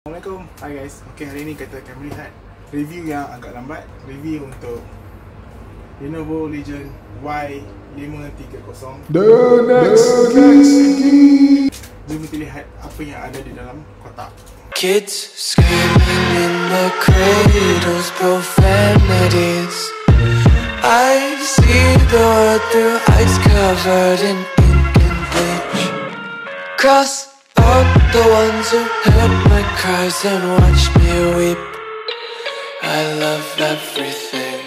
Assalamualaikum, hi guys. Okay, hari ni kita akan melihat review yang agak lambat. Review untuk Lenovo Legion Y530. The next. Jom kita lihat apa yang ada di dalam kotak. Kids screaming in the cradles, profanities. I see the world through ice covered in ink and bleach. Cross out the ones who heard my cries and watched me weep. I love everything.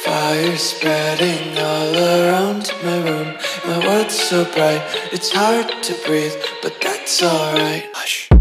Fire spreading all around my room. My world's so bright, it's hard to breathe, but that's alright. Hush.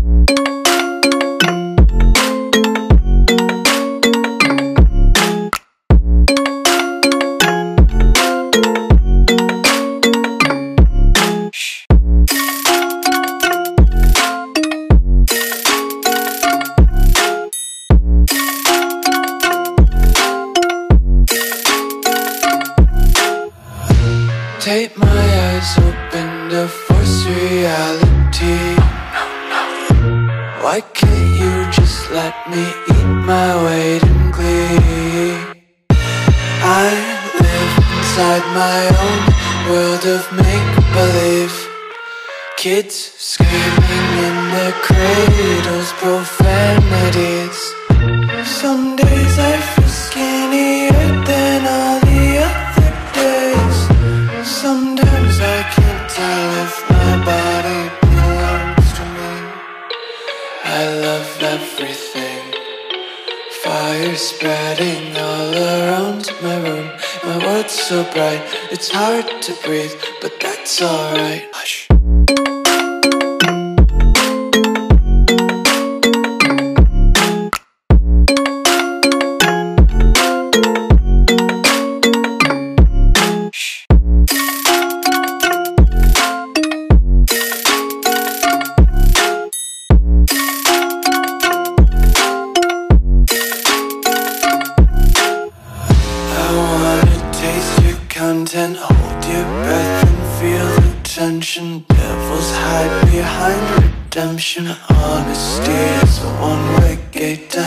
Take my eyes open to force reality. Why can't you just let me eat my weight in glee? I live inside my own world of make-believe. Kids screaming in their cradles, profanities. Some days I feel skinnier than all the other days. Sometimes I can't tell if my body belongs to me. I love everything. Fire spreading all around my room. My world's so bright, it's hard to breathe, but that's alright. Hush. Content, hold your breath and feel the tension. Devils hide behind redemption. Honesty is a one-way gate to